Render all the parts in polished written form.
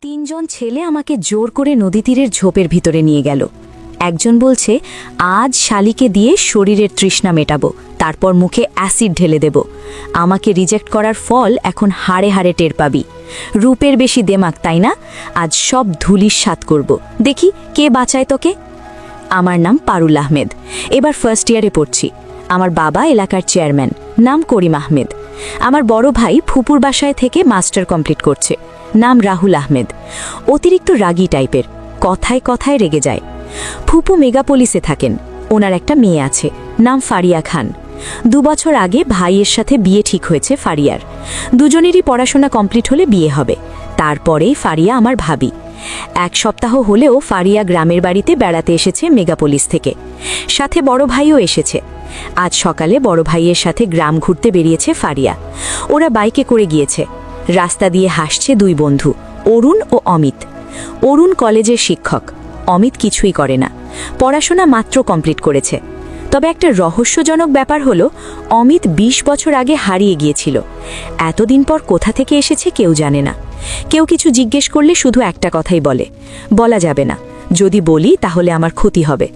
তিনজন ছেলে আমাকে জোর করে নদী তীরের ঝোপের ভিতরে নিয়ে গেল। একজন বলছে, আজ শালিকে দিয়ে শরীরের তৃষ্ণা মেটাবো, তারপর মুখে অ্যাসিড ঢেলে দেব। আমাকে রিজেক্ট করার ফল এখন হাড়ে হাড়ে টের পাবি। রূপের বেশি দেমাক, তাই না? আজ সব ধুলির স্বাদ করব, দেখি কে বাঁচায় তোকে। আমার নাম পারুল আহমেদ, এবার ফার্স্ট ইয়ারে পড়ছি। আমার বাবা এলাকার চেয়ারম্যান, নাম করিম আহমেদ। আমার বড় ভাই ফুপুর বাসায় থেকে মাস্টার কমপ্লিট করছে, নাম রাহুল আহমেদ। অতিরিক্ত রাগী টাইপের, কথায় কথায় রেগে যায়। ফুপু মেগাপোলিসে থাকেন, ওনার একটা মেয়ে আছে, নাম ফারিয়া খান। 2 বছর আগে ভাইয়ের সাথে বিয়ে ঠিক হয়েছে ফারিয়ার। দুজনেরই পড়াশোনা কমপ্লিট হলে বিয়ে হবে, তারপরেই ফারিয়া আমার ভাবি। 1 সপ্তাহ হলেও ফারিয়া গ্রামের বাড়িতে বেড়াতে এসেছে মেগাপোলিস থেকে, সাথে বড় ভাইও এসেছে। আজ সকালে বড় ভাইয়ের সাথে গ্রাম ঘুরতে বেরিয়েছে ফারিয়া। ওরা বাইকে করে গিয়েছে। রাস্তা দিয়ে হাসছে 2 বন্ধু, অরুণ ও অমিত। অরুণ কলেজের শিক্ষক, অমিত কিছুই করে না, পড়াশোনা মাত্র কমপ্লিট করেছে। তবে একটা রহস্যজনক ব্যাপার হলো, অমিত 20 বছর আগে হারিয়ে গিয়েছিল। এতদিন পর কোথা থেকে এসেছে কেউ জানে না। কেউ কিছু জিজ্ঞেস করলে শুধু একটা কথাই বলে, বলা যাবে না, যদি বলি তাহলে আমার ক্ষতি হবে।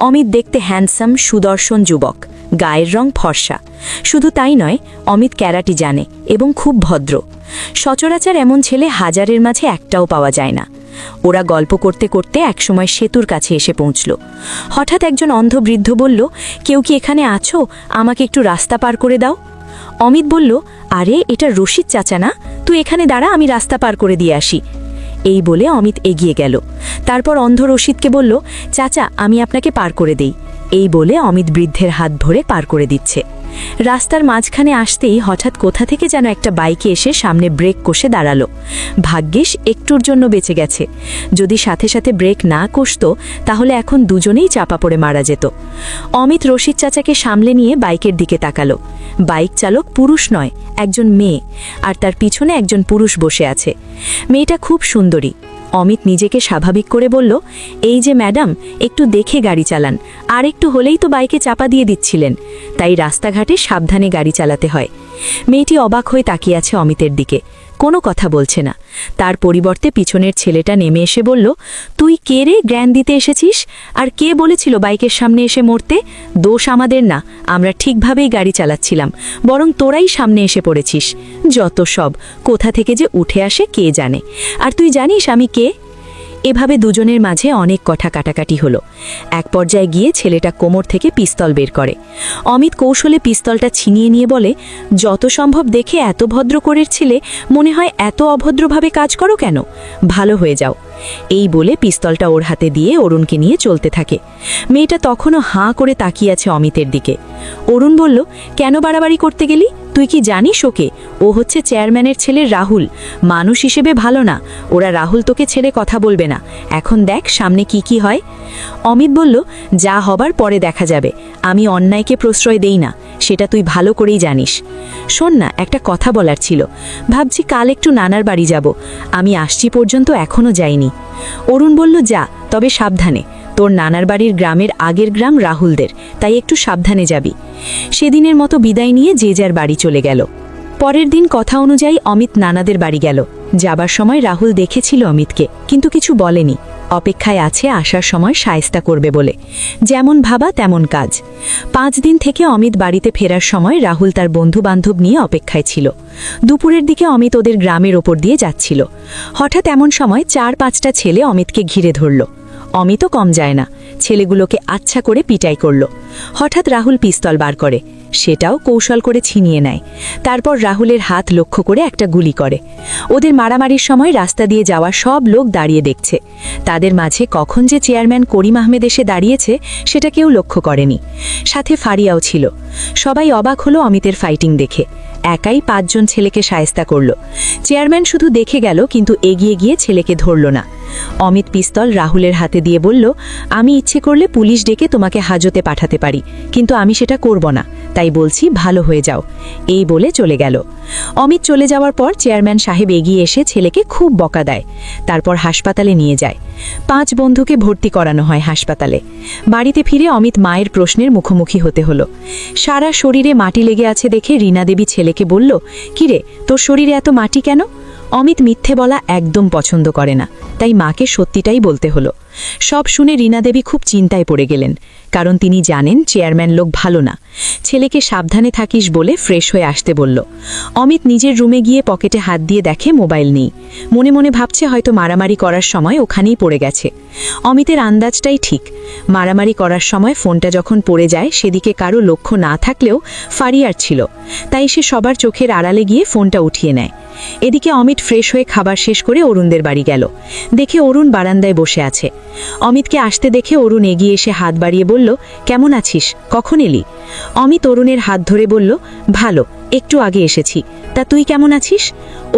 অমিত দেখতে হ্যান্ডসাম সুদর্শন যুবক, গায়ের রং ফর্সা। শুধু তাই নয়, অমিত ক্যারাটি জানে এবং খুব ভদ্র। সচরাচর এমন ছেলে হাজারের মাঝে একটাও পাওয়া যায় না। ওরা গল্প করতে করতে একসময় সেতুর কাছে এসে পৌঁছল। হঠাৎ একজন অন্ধ বৃদ্ধ বলল, কেউ কি এখানে আছো? আমাকে একটু রাস্তা পার করে দাও। অমিত বলল, আরে এটা রশিদ চাচা না, তুই এখানে দাঁড়া, আমি রাস্তা পার করে দিয়ে আসি। এই বলে অমিত এগিয়ে গেল। তারপর অন্ধ রশিদকে বলল, চাচা আমি আপনাকে পার করে দেই। এই বলে অমিত বৃদ্ধের হাত ধরে পার করে দিচ্ছে। রাস্তার মাঝখানে আসতেই হঠাৎ কোথা থেকে যেন একটা বাইকে এসে সামনে ব্রেক কষে দাঁড়ালো। ভাগ্যিস একটুর জন্য বেঁচে গেছে। যদি সাথে সাথে ব্রেক না কষত তাহলে এখন দুজনেই চাপা পড়ে মারা যেত। অমিত রশিদ চাচাকে সামলে নিয়ে বাইকের দিকে তাকালো। বাইক চালক পুরুষ নয়, একজন মেয়ে, আর তার পিছনে একজন পুরুষ বসে আছে। মেয়েটা খুব সুন্দরী। অমিত নিজেকে স্বাভাবিক করে বলল, এই যে ম্যাডাম, একটু দেখে গাড়ি চালান, আর একটু হলেই তো বাইকে চাপা দিয়ে দিচ্ছিলেন। তাই রাস্তাঘাটে সাবধানে গাড়ি চালাতে হয়। মেয়েটি অবাক হয়ে তাকিয়ে আছে অমিতের দিকে, কোনো কথা বলছে না। তার পরিবর্তে পিছনের ছেলেটা নেমে এসে বলল, তুই কে রে, জ্ঞান দিতে এসেছিস? আর কে বলেছিল বাইকের সামনে এসে মরতে? দোষ আমাদের না, আমরা ঠিকভাবেই গাড়ি চালাচ্ছিলাম, বরং তোরাই সামনে এসে পড়েছিস। যত সব, কোথা থেকে যে উঠে আসে কে জানে। আর তুই জানিস আমি কে? এভাবে দুজনের মাঝে অনেক কথা কাটাকাটি হলো। এক পর্যায়ে গিয়ে ছেলেটা কোমর থেকে পিস্তল বের করে। অমিত কৌশলে পিস্তলটা ছিনিয়ে নিয়ে বলে, যত সম্ভব দেখে এত ভদ্র করের ছেলে, মনে হয় এত অভদ্রভাবে কাজ করো কেন? ভালো হয়ে যাও। এই বলে পিস্তলটা ওর হাতে দিয়ে অরুণকে নিয়ে চলতে থাকে। মেয়েটা তখনও হাঁ করে তাকিয়ে আছে অমিতের দিকে। অরুণ বলল, কেন বাড়াবাড়ি করতে গেলি? তুই কি জানিস ওকে? ও হচ্ছে চেয়ারম্যানের ছেলে রাহুল, মানুষ হিসেবে ভালো না। ওরা রাহুল তোকে ছেড়ে কথা বলবে না। এখন দেখ সামনে কি কি হয়। অমিত বলল, যা হবার পরে দেখা যাবে, আমি অন্যায়কে প্রশ্রয় দেই না, সেটা তুই ভালো করেই জানিস। শোন না, একটা কথা বলার ছিল, ভাবছি কাল একটু নানার বাড়ি যাব, আমি আসছি পর্যন্ত এখনও যাইনি। অরুণ বলল, যা, তবে সাবধানে, তোর নানার বাড়ির গ্রামের আগের গ্রাম রাহুলদের, তাই একটু সাবধানে যাবি। সেদিনের মতো বিদায় নিয়ে যে যার বাড়ি চলে গেল। পরের দিন কথা অনুযায়ী অমিত নানাদের বাড়ি গেল। যাবার সময় রাহুল দেখেছিল অমিতকে, কিন্তু কিছু বলেনি। অপেক্ষায় আছে আসার সময় শায়েস্তা করবে বলে। যেমন ভাবা তেমন কাজ। 5 দিন থেকে অমিত বাড়িতে ফেরার সময় রাহুল তার বন্ধু বান্ধব নিয়ে অপেক্ষায় ছিল। দুপুরের দিকে অমিত ওদের গ্রামের ওপর দিয়ে যাচ্ছিল। হঠাৎ এমন সময় 4-5টা ছেলে অমিতকে ঘিরে ধরল। অমিতও কম যায় না, ছেলেগুলোকে আচ্ছা করে পিটাই করল। হঠাৎ রাহুল পিস্তল বার করে, সেটাও কৌশল করে ছিনিয়ে নেয়। তারপর রাহুলের হাত লক্ষ্য করে একটা গুলি করে। ওদের মারামারির সময় রাস্তা দিয়ে যাওয়া সব লোক দাঁড়িয়ে দেখছে। তাদের মাঝে কখন যে চেয়ারম্যান করিম আহমেদ এসে দাঁড়িয়েছে সেটা কেউ লক্ষ্য করেনি। সাথে ফারিয়াও ছিল। সবাই অবাক হলো অমিতের ফাইটিং দেখে। একাই 5 জন ছেলেকে শায়েস্তা করল। চেয়ারম্যান শুধু দেখে গেল, কিন্তু এগিয়ে গিয়ে ছেলেকে ধরল না। অমিত পিস্তল রাহুলের হাতে দিয়ে বলল, আমি ইচ্ছে করলে পুলিশ ডেকে তোমাকে হাজতে পাঠাতে পারি, কিন্তু আমি সেটা করব না, তাই বলছি ভালো হয়ে যাও। এই বলে চলে গেল। অমিত চলে যাওয়ার পর চেয়ারম্যান সাহেব এগিয়ে এসে ছেলেকে খুব বকা দেয়। তারপর হাসপাতালে নিয়ে যায়। 5 বন্ধুকে ভর্তি করানো হয় হাসপাতালে। বাড়িতে ফিরে অমিত মায়ের প্রশ্নের মুখোমুখি হতে হলো। সারা শরীরে মাটি লেগে আছে দেখে রীনা দেবী ছেলেকে বলল, কিরে তোর শরীরে এত মাটি কেন? অমিত মিথ্যে বলা একদম পছন্দ করে না, তাই মাকে সত্যিটাই বলতে হলো। সব শুনে রীনা দেবী খুব চিন্তায় পড়ে গেলেন, কারণ তিনি জানেন চেয়ারম্যান লোক ভালো না। ছেলেকে সাবধানে থাকিস বলে ফ্রেশ হয়ে আসতে বলল। অমিত নিজের রুমে গিয়ে পকেটে হাত দিয়ে দেখে মোবাইল নেই। মনে মনে ভাবছে হয়তো মারামারি করার সময় ওখানেই পড়ে গেছে। অমিতের আন্দাজটাই ঠিক। মারামারি করার সময় ফোনটা যখন পড়ে যায় সেদিকে কারো লক্ষ্য না থাকলেও ফারিয়ার ছিল, তাই সে সবার চোখের আড়ালে গিয়ে ফোনটা উঠিয়ে নেয়। এদিকে অমিত ফ্রেশ হয়ে খাবার শেষ করে অরুণদের বাড়ি গেল। দেখে অরুণ বারান্দায় বসে আছে। অমিতকে আসতে দেখে অরুণ এগিয়ে এসে হাত বাড়িয়ে বলল, কেমন আছিস, কখন এলি? অমিত অরুণের হাত ধরে বলল, ভালো, একটু আগে এসেছি। তা তুই কেমন আছিস?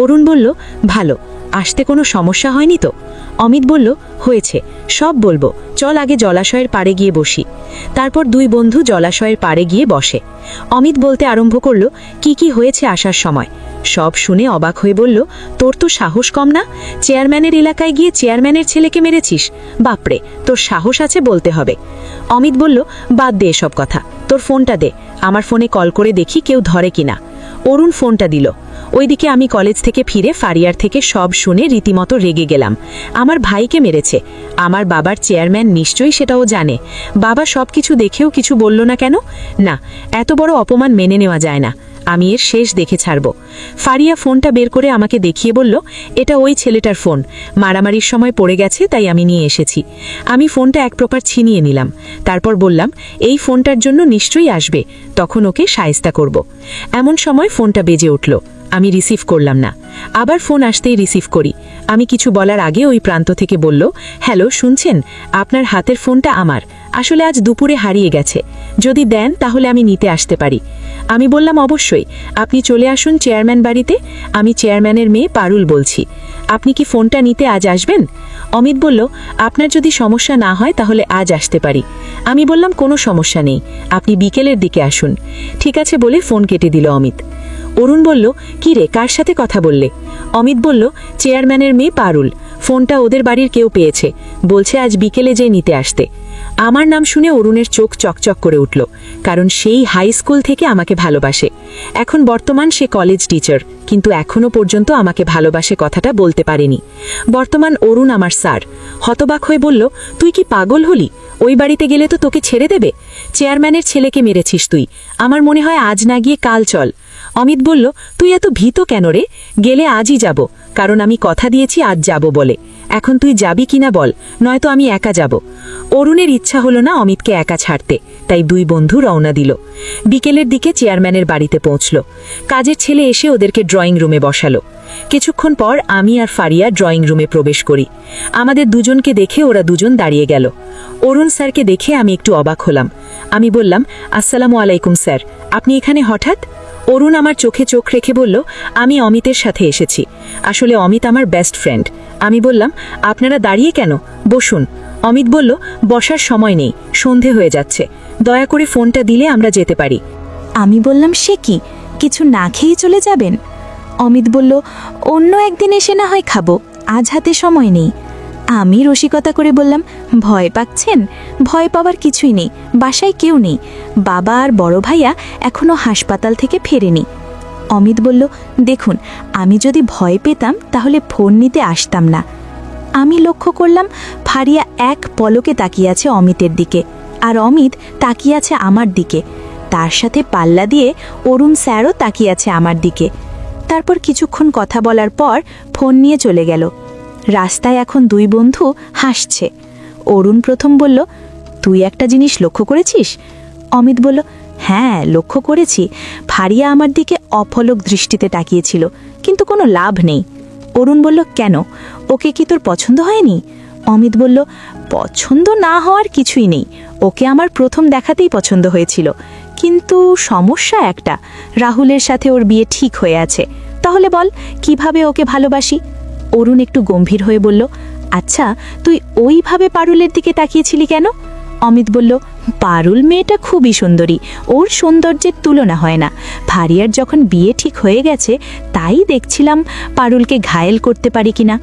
অরুণ বলল, ভালো। আসতে কোনো সমস্যা হয়নি তো? অমিত বলল, হয়েছে, সব বলবো, চল আগে জলাশয়ের পাড়ে গিয়ে বসি। তারপর দুই বন্ধু জলাশয়ের পাড়ে গিয়ে বসে। অমিত বলতে আরম্ভ করল, কি কি হয়েছে আসার সময়। সব শুনে অবাক হয়ে বলল, তোর তো সাহস কম না? চেয়ারম্যানের এলাকায় গিয়ে চেয়ারম্যানের ছেলেকে মেরেছিস? বাপরে, তোর সাহস আছে বলতে হবে। অমিত বলল, বাদ দে এসব কথা, তোর ফোনটা দে, আমার ফোনে কল করে দেখি কেউ ধরে কিনা। অরুণ ফোনটা দিল। ওইদিকে আমি কলেজ থেকে ফিরে ফারিয়ার থেকে সব শুনে রীতিমতো রেগে গেলাম। আমার ভাইকে মেরেছে, আমার বাবার চেয়ারম্যান নিশ্চয়ই সেটাও জানে। বাবা সব কিছু দেখেও কিছু বলল না কেন? না, এত বড় অপমান মেনে নেওয়া যায় না, আমি এর শেষ দেখে ছাড়ব। ফারিয়া ফোনটা বের করে আমাকে দেখিয়ে বলল, এটা ওই ছেলেটার ফোন, মারামারির সময় পড়ে গেছে তাই আমি নিয়ে এসেছি। আমি ফোনটা এক প্রকার ছিনিয়ে নিলাম। তারপর বললাম, এই ফোনটার জন্য নিশ্চয়ই আসবে, তখন ওকে শায়েস্তা করব। এমন সময় ফোনটা বেজে উঠল। আমি রিসিভ করলাম না। আবার ফোন আসতেই রিসিভ করি। আমি কিছু বলার আগে ওই প্রান্ত থেকে বলল, হ্যালো, শুনছেন? আপনার হাতের ফোনটা আমার, আসলে আজ দুপুরে হারিয়ে গেছে, যদি দেন তাহলে আমি নিতে আসতে পারি। আমি বললাম, অবশ্যই, আপনি চলে আসুন চেয়ারম্যান বাড়িতে, আমি চেয়ারম্যানের মেয়ে পারুল বলছি। আপনি কি ফোনটা নিতে আজ আসবেন? অমিত বলল, আপনার যদি সমস্যা না হয় তাহলে আজ আসতে পারি। আমি বললাম, কোনো সমস্যা নেই, আপনি বিকেলের দিকে আসুন। ঠিক আছে বলে ফোন কেটে দিল অমিত। অরুণ বলল, কি রে, কার সাথে কথা বললে? অমিত বলল, চেয়ারম্যানের মেয়ে পারুল, ফোনটা ওদের বাড়ির কেউ পেয়েছে, বলছে আজ বিকেলে যে নিতে আসতে। আমার নাম শুনে অরুণের চোখ চকচক করে উঠল, কারণ সেই হাই স্কুল থেকে আমাকে ভালোবাসে। এখন বর্তমান সে কলেজ টিচার, কিন্তু এখনো পর্যন্ত আমাকে ভালোবাসে কথাটা বলতে পারেনি। বর্তমান অরুণ আমার স্যার। হতবাক হয়ে বলল, তুই কি পাগল হলি? ওই বাড়িতে গেলে তো তোকে ছেড়ে দেবে। চেয়ারম্যানের ছেলেকে মেরেছিস তুই, আমার মনে হয় আজ না গিয়ে কাল চল। অমিত বলল, তুই এত ভীত কেন রে? গেলে আজই যাব, কারণ আমি কথা দিয়েছি আজ যাব বলে। এখন তুই যাবি কিনা বল, নয়তো আমি একা যাব। অরুণের ইচ্ছা হলো না অমিতকে একা ছাড়তে, তাই দুই বন্ধু রওনা দিল। বিকেলের দিকে চেয়ারম্যানের বাড়িতে পৌঁছল। কাজের ছেলে এসে ওদেরকে ড্রয়িং রুমে বসালো। কিছুক্ষণ পর আমি আর ফারিয়া ড্রয়িং রুমে প্রবেশ করি। আমাদের দুজনকে দেখে ওরা দুজন দাঁড়িয়ে গেল। অরুণ স্যারকে দেখে আমি একটু অবাক হলাম। আমি বললাম, আসসালামু আলাইকুম স্যার, আপনি এখানে হঠাৎ? অরুণ আমার চোখে চোখ রেখে বলল, আমি অমিতের সাথে এসেছি, আসলে অমিত আমার বেস্ট ফ্রেন্ড। আমি বললাম, আপনারা দাঁড়িয়ে কেন, বসুন। অমিত বলল, বসার সময় নেই, সন্ধে হয়ে যাচ্ছে, দয়া করে ফোনটা দিলে আমরা যেতে পারি। আমি বললাম, সে কি, কিছু না খেয়ে চলে যাবেন? অমিত বলল, অন্য একদিন এসে না হয় খাবো, আজ হাতে সময় নেই। আমি রসিকতা করে বললাম, ভয় পাচ্ছেন? ভয় পাওয়ার কিছুই নেই, বাসায় কেউ নেই, বাবা আর বড় ভাইয়া এখনো হাসপাতাল থেকে ফেরেনি। অমিত বলল, দেখুন, আমি যদি ভয় পেতাম তাহলে ফোন নিতে আসতাম না। আমি লক্ষ্য করলাম ফারিয়া এক পলকে তাকিয়ে আছে অমিতের দিকে, আর অমিত তাকিয়ে আছে আমার দিকে। তার সাথে পাল্লা দিয়ে অরুণ স্যারও তাকিয়ে আছে আমার দিকে। তারপর কিছুক্ষণ কথা বলার পর ফোন নিয়ে চলে গেল। রাস্তায় এখন দুই বন্ধু হাসছে। অরুণ প্রথম বলল, তুই একটা জিনিস লক্ষ্য করেছিস? অমিত বলল, হ্যাঁ, লক্ষ্য করেছি। ফারিয়া আমার দিকে অপলক দৃষ্টিতে তাকিয়েছিল, কিন্তু কোনো লাভ নেই। অরুণ বলল, কেন, ওকে কি তোর পছন্দ হয়নি? অমিত বলল, পছন্দ না হওয়ার কিছুই নেই, ওকে আমার প্রথম দেখাতেই পছন্দ হয়েছিল, কিন্তু সমস্যা একটা, রাহুলের সাথে ওর বিয়ে ঠিক হয়ে আছে। তাহলে বল, কিভাবে ওকে ভালোবাসি? অরুণ একটু গম্ভীর হয়ে বলল, আচ্ছা, তুই ওইভাবে পারুলের দিকে তাকিয়েছিলি কেন? অমিত বলল, পারুল মেয়েটা খুবই সুন্দরী, ওর সৌন্দর্যের তুলনা হয় না। ফারিয়ার যখন বিয়ে ঠিক হয়ে গেছে, তাই দেখছিলাম পারুলকে ঘায়েল করতে পারি কিনা।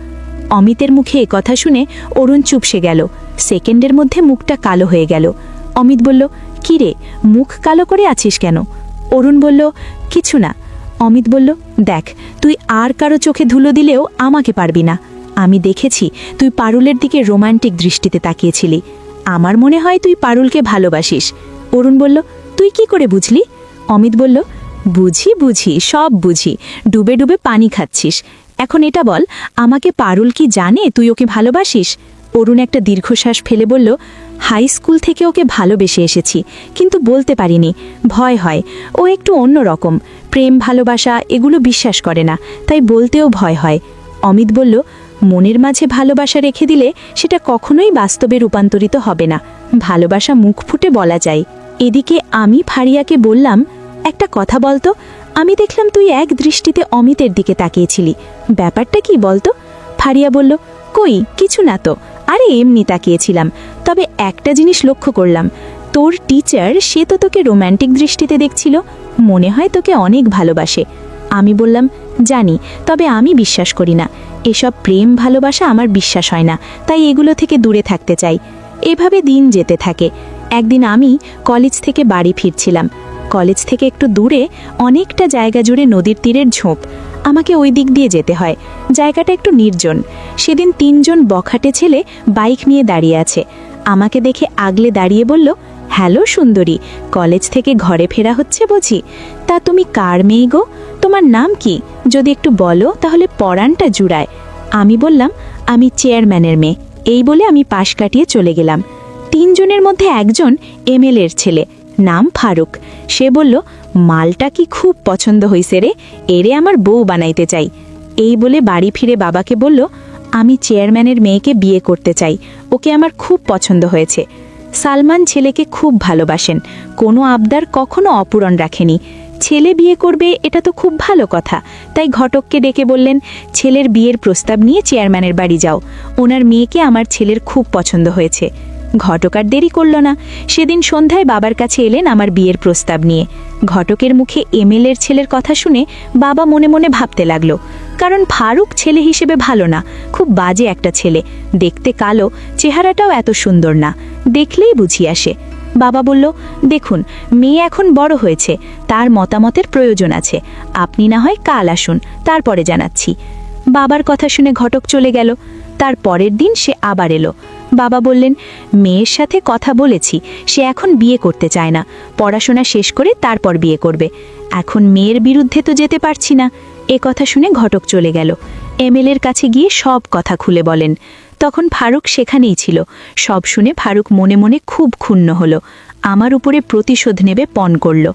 অমিতের মুখে কথা শুনে অরুণ চুপসে গেল। সেকেন্ডের মধ্যে মুখটা কালো হয়ে গেল। অমিত বলল, কি রে, মুখ কালো করে আছিস কেন? অরুণ বলল, কিছু না। অমিত বলল, দেখ, তুই আর কারো চোখে ধুলো দিলেও আমাকে পারবি না। আমি দেখেছি তুই পারুলের দিকে রোমান্টিক দৃষ্টিতে তাকিয়েছিলি। আমার মনে হয় তুই পারুলকে ভালোবাসিস। অরুণ বলল, তুই কি করে বুঝলি? অমিত বলল, বুঝি সব বুঝি, ডুবে ডুবে পানি খাচ্ছিস। এখন এটা বল, আমাকে পারুল কি জানে তুই ওকে ভালোবাসিস? অরুণ একটা দীর্ঘশ্বাস ফেলে বলল, হাই স্কুল থেকে ওকে ভালোবেসে এসেছি, কিন্তু বলতে পারিনি, ভয় হয়। ও একটু অন্য রকম, প্রেম ভালোবাসা এগুলো বিশ্বাস করে না, তাই বলতেও ভয় হয়। অমিত বলল, মনের মাঝে ভালোবাসা রেখে দিলে সেটা কখনোই বাস্তবে রূপান্তরিত হবে না, ভালোবাসা মুখ ফুটে বলা যায়। এদিকে আমি ফারিয়াকে বললাম, একটা কথা বলতো, আমি দেখলাম তুই এক দৃষ্টিতে অমিতের দিকে তাকিয়েছিলি, ব্যাপারটা কি বলতো? ফারিয়া বলল, কই কিছু না তো, আরে এমনি তাকিয়েছিলাম। তবে একটা জিনিস লক্ষ্য করলাম, তোর টিচার সে তো তোকে রোম্যান্টিক দৃষ্টিতে দেখছিল, মনে হয় তোকে অনেক ভালোবাসে। আমি বললাম, জানি, তবে আমি বিশ্বাস করি না, এসব প্রেম ভালোবাসা আমার বিশ্বাস হয় না, তাই এগুলো থেকে দূরে থাকতে চাই। এভাবে দিন যেতে থাকে। একদিন আমি কলেজ থেকে বাড়ি ফিরছিলাম। কলেজ থেকে একটু দূরে অনেকটা জায়গা জুড়ে নদীর তীরের ঝোপ, আমাকে ওই দিক দিয়ে যেতে হয়। জায়গাটা একটু নির্জন। সেদিন 3 জন বখাটে ছেলে বাইক নিয়ে দাঁড়িয়ে আছে। আমাকে দেখে আগলে দাঁড়িয়ে বলল, হ্যালো সুন্দরী, কলেজ থেকে ঘরে ফেরা হচ্ছে বুঝি? তা তুমি কার মেয়ে গো? তোমার নাম কি? যদি একটু বলো তাহলে পরাণটা জুড়ায়। আমি বললাম, আমি চেয়ারম্যানের মেয়ে। এই বলে আমি পাশ কাটিয়ে চলে গেলাম। 3 জনের মধ্যে একজন এমএলএর ছেলে, নাম ফারুক। সে বলল, মালটা কি খুব পছন্দ হইছে রে, এরে আমার বউ বানাইতে চাই। এই বলে বাড়ি ফিরে বাবাকে বলল, আমি চেয়ারম্যানের মেয়েকে বিয়ে করতে চাই, ওকে আমার খুব পছন্দ হয়েছে। সালমান ছেলেকে খুব ভালোবাসেন, কোনো আবদার কখনো অপূরণ রাখেনি। ছেলে বিয়ে করবে এটা তো খুব ভালো কথা, তাই ঘটককে ডেকে বললেন, ছেলের বিয়ের প্রস্তাব নিয়ে চেয়ারম্যানের বাড়ি যাও, ওনার মেয়েকে আমার ছেলের খুব পছন্দ হয়েছে। ঘটক আর দেরি করল না, সেদিন সন্ধ্যায় বাবার কাছে এলেন আমার বিয়ের প্রস্তাব নিয়ে। ঘটকের মুখে এমএলএর ছেলের কথা শুনে বাবা মনে মনে ভাবতে লাগলো, কারণ ফারুক ছেলে হিসেবে ভালো না, খুব বাজে একটা ছেলে, দেখতে কালো, চেহারাটাও এত সুন্দর না, দেখলেই বুঝিয়ে আসে। বাবা বলল, দেখুন মেয়ে এখন বড় হয়েছে, তার মতামতের প্রয়োজন আছে, আপনি না হয় কাল আসুন, তারপরে জানাচ্ছি। বাবার কথা শুনে ঘটক চলে গেল। তার পরের দিন সে আবার এলো। বাবা বললেন, মেয়ের সাথে কথা বলেছি, সে এখন বিয়ে করতে চায় না, পড়াশোনা শেষ করে তারপর বিয়ে করবে। এখন মেয়ের বিরুদ্ধে তো যেতে পারছি না। এ কথা শুনে ঘটক চলে গেল। এমএলএর কাছে গিয়ে সব কথা খুলে বলেন। তখন ফারুক সেখানেই ছিল। সব শুনে ফারুক মনে মনে খুব ক্ষুণ্ণ হলো, আমার উপরে প্রতিশোধ নেবে পণ করল।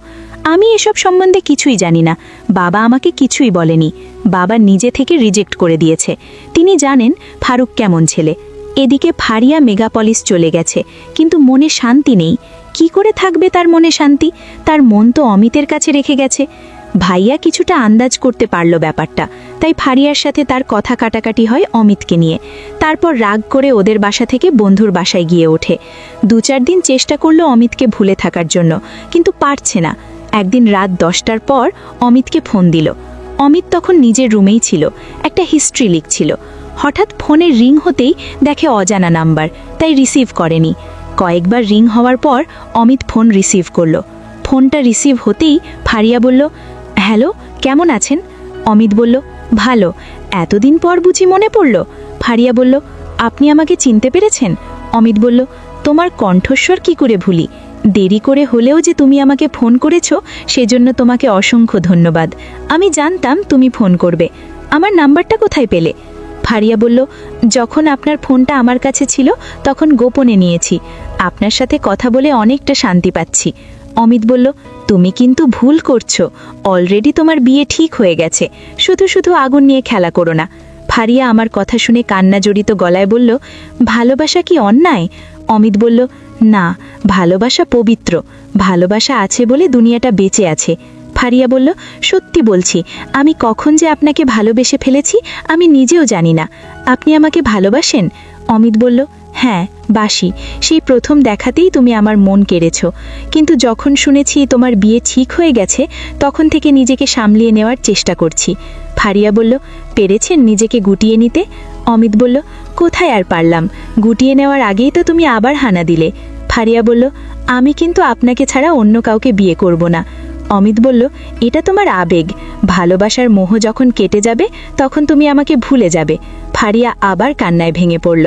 আমি এসব সম্বন্ধে কিছুই জানি না, বাবা আমাকে কিছুই বলেনি, বাবা নিজে থেকে রিজেক্ট করে দিয়েছে। তিনি জানেন ফারুক কেমন ছেলে। এদিকে ফারিয়া মেগাপলিস চলে গেছে, কিন্তু মনে শান্তি নেই। কি করে থাকবে তার মনে শান্তি? তার মন তো অমিতের কাছে রেখে গেছে। ভাইয়া কিছুটা আন্দাজ করতে পারল ব্যাপারটা, তাই ফারিয়ার সাথে তার কথা কাটাকাটি হয় অমিতকে নিয়ে। তারপর রাগ করে ওদের বাসা থেকে বন্ধুর বাসায় গিয়ে ওঠে। 2-4 দিন চেষ্টা করলো অমিতকে ভুলে থাকার জন্য, কিন্তু পারছে না। একদিন রাত 10টার পর অমিতকে ফোন দিল। অমিত তখন নিজের রুমেই ছিল, একটা হিস্ট্রি লিখছিল। হঠাৎ ফোনের রিং হতেই দেখে অজানা নাম্বার, তাই রিসিভ করেনি। কয়েকবার রিং হওয়ার পর অমিত ফোন রিসিভ করলো। ফোনটা রিসিভ হতেই ফারিয়া বলল, হ্যালো, কেমন আছেন? অমিত বলল, ভালো, এতদিন পর বুঝি মনে পড়ল? ফারিয়া বলল, আপনি আমাকে চিনতে পেরেছেন? অমিত বলল, তোমার কণ্ঠস্বর কি করে ভুলি, দেরি করে হলেও যে তুমি আমাকে ফোন করেছো সেজন্য তোমাকে অসংখ্য ধন্যবাদ। আমি জানতাম তুমি ফোন করবে, আমার নাম্বারটা কোথায় পেলে? ফারিয়া বলল, যখন আপনার ফোনটা আমার কাছে ছিল তখন গোপনে নিয়েছি, আপনার সাথে কথা বলে অনেকটা শান্তি পাচ্ছি। অমিত বলল, তুমি কিন্তু ভুল করছো, অলরেডি তোমার বিয়ে ঠিক হয়ে গেছে, শুধু শুধু আগুন নিয়ে খেলা করো না। ফারিয়া আমার কথা শুনে কান্না জড়িত গলায় বলল, ভালোবাসা কি অন্যায়? অমিত বলল, না, ভালোবাসা পবিত্র, ভালোবাসা আছে বলে দুনিয়াটা বেঁচে আছে। ফারিয়া বলল, সত্যি বলছি, আমি কখন যে আপনাকে ভালোবেসে ফেলেছি আমি নিজেও জানি না। আপনি আমাকে ভালোবাসেন? অমিত বলল, হ্যাঁ বাসি, সেই প্রথম দেখাতেই তুমি আমার মন কেড়েছ, কিন্তু যখন শুনেছি তোমার বিয়ে ঠিক হয়ে গেছে তখন থেকে নিজেকে সামলিয়ে নেওয়ার চেষ্টা করছি। ফারিয়া বলল, পেরেছেন নিজেকে গুটিয়ে নিতে? অমিত বলল, কোথায় আর পারলাম, গুটিয়ে নেওয়ার আগেই তো তুমি আবার হানা দিলে। ফারিয়া বলল, আমি কিন্তু আপনাকে ছাড়া অন্য কাউকে বিয়ে করব না। অমিত বলল, এটা তোমার আবেগ, ভালোবাসার মোহ যখন কেটে যাবে তখন তুমি আমাকে ভুলে যাবে। ফারিয়া আবার কান্নায় ভেঙে পড়ল।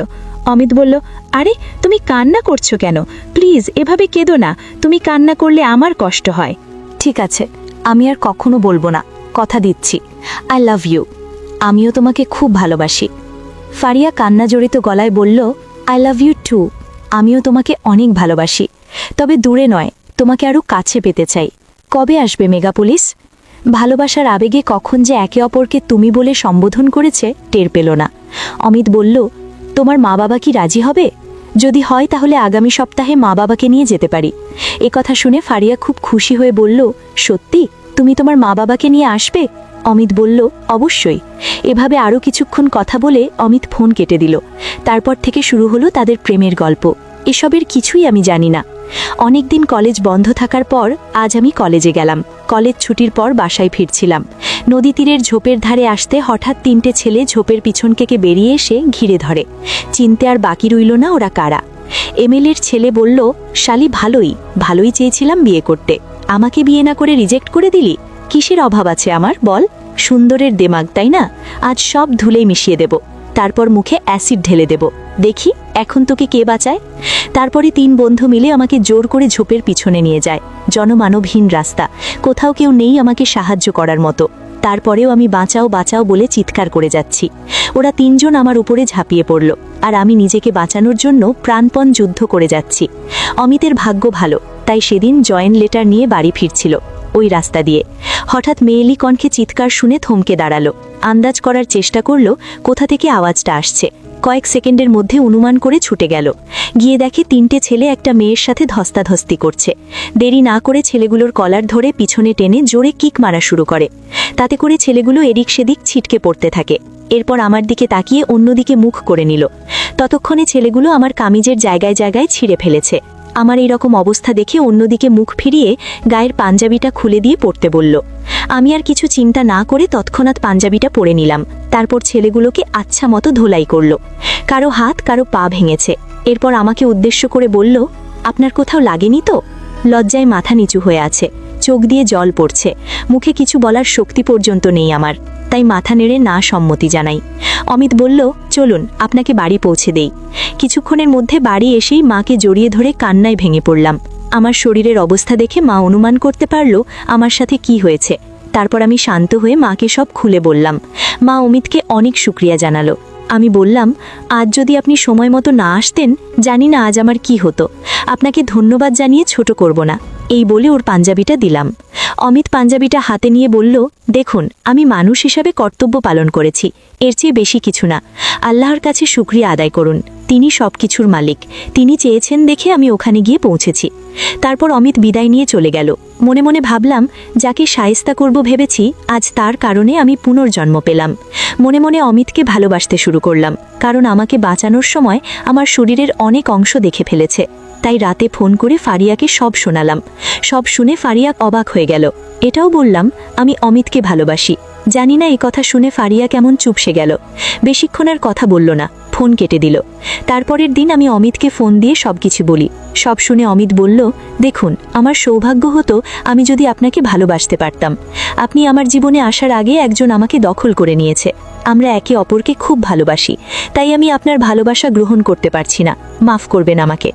অমিত বলল, আরে তুমি কান্না করছো কেন? প্লিজ এভাবে কেঁদো না, তুমি কান্না করলে আমার কষ্ট হয়। ঠিক আছে, আমি আর কখনো বলবো না, কথা দিচ্ছি। I love you. আমিও তোমাকে খুব ভালোবাসি। ফারিয়া কান্না জড়িত গলায় বলল, আই লাভ ইউ টু। আমিও তোমাকে অনেক ভালোবাসি, তবে দূরে নয়, তোমাকে আরও কাছে পেতে চাই। কবে আসবে মেগা পুলিশ? ভালোবাসার আবেগে কখন যে একে অপরকে তুমি বলে সম্বোধন করেছে টের পেল না। অমিত বলল, তোমার মা বাবা কি রাজি হবে? যদি হয় তাহলে আগামী সপ্তাহে মা বাবাকে নিয়ে যেতে পারি। এ কথা শুনে ফারিয়া খুব খুশি হয়ে বলল, সত্যি তুমি তোমার মা বাবাকে নিয়ে আসবে? অমিত বলল, অবশ্যই। এভাবে আরও কিছুক্ষণ কথা বলে অমিত ফোন কেটে দিল। তারপর থেকে শুরু হলো তাদের প্রেমের গল্প। এসবের কিছুই আমি জানি না। অনেকদিন কলেজ বন্ধ থাকার পর আজ আমি কলেজে গেলাম। কলেজ ছুটির পর বাসায় ফিরছিলাম। নদী তীরের ঝোপের ধারে আসতে হঠাৎ 3টে ছেলে ঝোপের পিছন থেকে বেরিয়ে এসে ঘিরে ধরে। চিনতে আর বাকি রইল না ওরা কারা। এমএলএর ছেলে বলল, শালি ভালোই চেয়েছিলাম বিয়ে করতে, আমাকে বিয়ে না করে রিজেক্ট করে দিলি? কিসের অভাব আছে আমার বল? সুন্দরের দেমাগ তাই না? আজ সব ধুলেই মিশিয়ে দেব, তারপর মুখে অ্যাসিড ঢেলে দেব, দেখি এখন তোকে কে বাঁচায়। তারপরে 3 বন্ধু মিলে আমাকে জোর করে ঝোপের পিছনে নিয়ে যায়। জনমানবহীন রাস্তা, কোথাও কেউ নেই আমাকে সাহায্য করার মতো। তারপরেও আমি বাঁচাও বাঁচাও বলে চিৎকার করে যাচ্ছি। ওরা 3 জন আমার উপরে ঝাঁপিয়ে পড়ল, আর আমি নিজেকে বাঁচানোর জন্য প্রাণপণ যুদ্ধ করে যাচ্ছি। অমিতের ভাগ্য ভালো, তাই সেদিন জয়েন্ট লেটার নিয়ে বাড়ি ফিরছিল ওই রাস্তা দিয়ে। হঠাৎ মেয়েলি কণ্ঠে চিৎকার শুনে থমকে দাঁড়ালো। আন্দাজ করার চেষ্টা করল কোথা থেকে আওয়াজটা আসছে। কয়েক সেকেন্ডের মধ্যে অনুমান করে ছুটে গেল। গিয়ে দেখে 3টে ছেলে একটা মেয়ের সাথে ধস্তাধস্তি করছে। দেরি না করে ছেলেগুলোর কলার ধরে পিছনে টেনে জোরে কিক মারা শুরু করে। তাতে করে ছেলেগুলো এদিক সেদিক ছিটকে পড়তে থাকে। এরপর আমার দিকে তাকিয়ে অন্যদিকে মুখ করে নিল। ততক্ষণে ছেলেগুলো আমার কামিজের জায়গায় জায়গায় ছিঁড়ে ফেলেছে। আমার এই রকম অবস্থা দেখে অন্যদিকে মুখ ফিরিয়ে গায়ের পাঞ্জাবিটা খুলে দিয়ে পড়তে বলল। আমি আর কিছু চিন্তা না করে তৎক্ষণাৎ পাঞ্জাবিটা পরে নিলাম। তারপর ছেলেগুলোকে আচ্ছা মতো ধোলাই করল। কারো হাত কারো পা ভেঙেছে। এরপর আমাকে উদ্দেশ্য করে বলল, আপনার কোথাও লাগেনি তো? লজ্জায় মাথা নিচু হয়ে আছে, চোখ দিয়ে জল পড়ছে। মুখে কিছু বলার শক্তি পর্যন্ত নেই আমার, তাই মাথা নেড়ে না সম্মতি জানাই। অমিত বলল, চলুন আপনাকে বাড়ি পৌঁছে দেই। কিছুক্ষণের মধ্যে বাড়ি এসেই মাকে জড়িয়ে ধরে কান্নায় ভেঙে পড়লাম। আমার শরীরের অবস্থা দেখে মা অনুমান করতে পারল আমার সাথে কি হয়েছে। তারপর আমি শান্ত হয়ে মাকে সব খুলে বললাম। মা অমিতকে অনেক শুকরিয়া জানালো। আমি বললাম, আজ যদি আপনি সময় মতো না আসতেন, জানি না আজ আমার কি হতো। আপনাকে ধন্যবাদ জানিয়ে ছোট করব না, এই বলে ওর পাঞ্জাবিটা দিলাম। অমিত পাঞ্জাবিটা হাতে নিয়ে বলল, দেখুন আমি মানুষ হিসাবে কর্তব্য পালন করেছি, এর চেয়ে বেশি কিছু না। আল্লাহর কাছে শুকরিয়া আদায় করুন, তিনি সব কিছুর মালিক। তিনি চেয়েছেন দেখে আমি ওখানে গিয়ে পৌঁছেছি। তারপর অমিত বিদায় নিয়ে চলে গেল। মনে মনে ভাবলাম, যাকে শায়েস্তা করব ভেবেছি, আজ তার কারণে আমি পুনর্জন্ম পেলাম। মনে মনে অমিতকে ভালোবাসতে শুরু করলাম, কারণ আমাকে বাঁচানোর সময় আমার শরীরের অনেক অংশ দেখে ফেলেছে। তাই রাতে ফোন করে ফারিয়াকে সব শোনালাম। সব শুনে ফারিয়া অবাক হয়ে গেল। এটাও বললাম আমি অমিতকে ভালোবাসি। জানি না এই কথা শুনে ফারিয়া কেমন চুপসে গেল। বেশিক্ষণ আর কথা বলল না, ফোন কেটে দিল। তারপরের দিন আমি অমিতকে ফোন দিয়ে সবকিছু বলি। সব শুনে অমিত বলল, দেখুন আমার সৌভাগ্য হতো আমি যদি আপনাকে ভালোবাসতে পারতাম। আপনি আমার জীবনে আসার আগে একজন আমাকে দখল করে নিয়েছে। আমরা একে অপরকে খুব ভালোবাসি, তাই আমি আপনার ভালোবাসা গ্রহণ করতে পারছি না, মাফ করবেন আমাকে।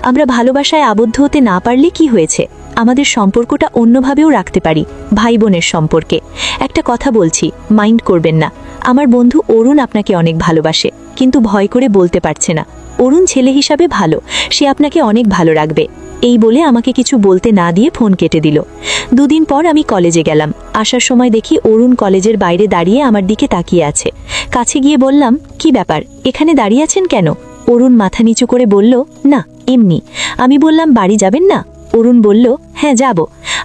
আমরা ভালোবাসায় আবদ্ধ হতে না পারলে কি হয়েছে, আমাদের সম্পর্কটা অন্যভাবেও রাখতে পারি, ভাই বোনের সম্পর্কে। একটা কথা বলছি, মাইন্ড করবেন না। আমার বন্ধু অরুণ আপনাকে অনেক ভালোবাসে, কিন্তু ভয় করে বলতে পারছে না। অরুণ ছেলে হিসাবে ভালো, সে আপনাকে অনেক ভালো রাখবে। এই বলে আমাকে কিছু বলতে না দিয়ে ফোন কেটে দিল। 2 দিন পর আমি কলেজে গেলাম। আসার সময় দেখি অরুণ কলেজের বাইরে দাঁড়িয়ে আমার দিকে তাকিয়ে আছে। কাছে গিয়ে বললাম, কি ব্যাপার, এখানে দাঁড়িয়ে আছেন কেন? অরুণ মাথা নিচু করে বলল, না এমনি। আমি বললাম, বাড়ি যাবেন না? অরুণ বলল, হ্যাঁ যাব।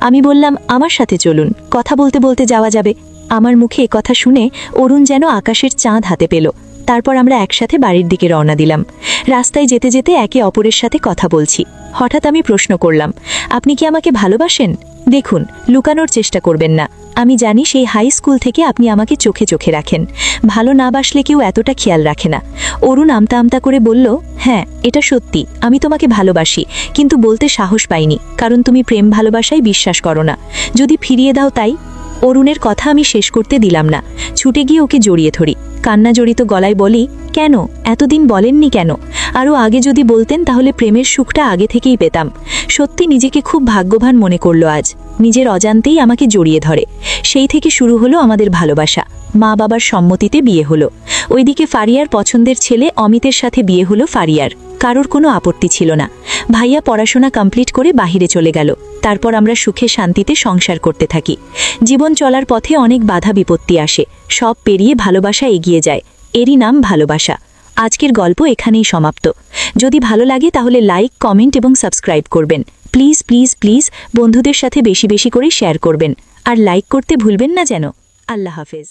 আমি বললাম, আমার সাথে চলুন, কথা বলতে বলতে যাওয়া যাবে। আমার মুখে কথা শুনে অরুণ যেন আকাশের চাঁদ হাতে পেল। তারপর আমরা একসাথে বাড়ির দিকে রওনা দিলাম। রাস্তায় যেতে যেতে একে অপরের সাথে কথা বলছি। হঠাৎ আমি প্রশ্ন করলাম, আপনি কি আমাকে ভালোবাসেন? দেখুন, লুকানোর চেষ্টা করবেন না। আমি জানি সেই হাই স্কুল থেকে আপনি আমাকে চোখে চোখে রাখেন। ভালো না বাসলে কেউ এতটা খেয়াল রাখে না। অরুণ আমতা আমতা করে বলল, হ্যাঁ, এটা সত্যি, আমি তোমাকে ভালোবাসি, কিন্তু বলতে সাহস পাইনি, কারণ তুমি প্রেম ভালোবাসায় বিশ্বাস করো না। যদি ফিরিয়ে দাও তাই। অরুণের কথা আমি শেষ করতে দিলাম না। ছুটে গিয়ে ওকে জড়িয়ে ধরি। কান্না জড়িত গলায় বলি, কেন এতদিন বলেননি কেন? আরও আগে যদি বলতেন তাহলে প্রেমের সুখটা আগে থেকেই পেতাম। সত্যি নিজেকে খুব ভাগ্যবান মনে করলো আজ। নিজের অজান্তেই আমাকে জড়িয়ে ধরে। সেই থেকে শুরু হলো আমাদের ভালোবাসা। মা বাবার সম্মতিতে বিয়ে হলো। ওইদিকে ফারিয়ার পছন্দের ছেলে অমিতের সাথে বিয়ে হলো ফারিয়ার। কারোর কোনো আপত্তি ছিল না। ভাইয়া পড়াশোনা কমপ্লিট করে বাহিরে চলে গেল। তারপর আমরা সুখে শান্তিতে সংসার করতে থাকি। জীবন চলার পথে অনেক বাধা বিপত্তি আসে, সব পেরিয়ে ভালোবাসা এগিয়ে যায়। এরই নাম ভালোবাসা। আজকের গল্প এখানেই সমাপ্ত। যদি ভালো লাগে তাহলে লাইক, কমেন্ট এবং সাবস্ক্রাইব করবেন। প্লিজ প্লিজ প্লিজ বন্ধুদের সাথে বেশি বেশি করে শেয়ার করবেন। আর লাইক করতে ভুলবেন না যেন। আল্লাহ হাফেজ।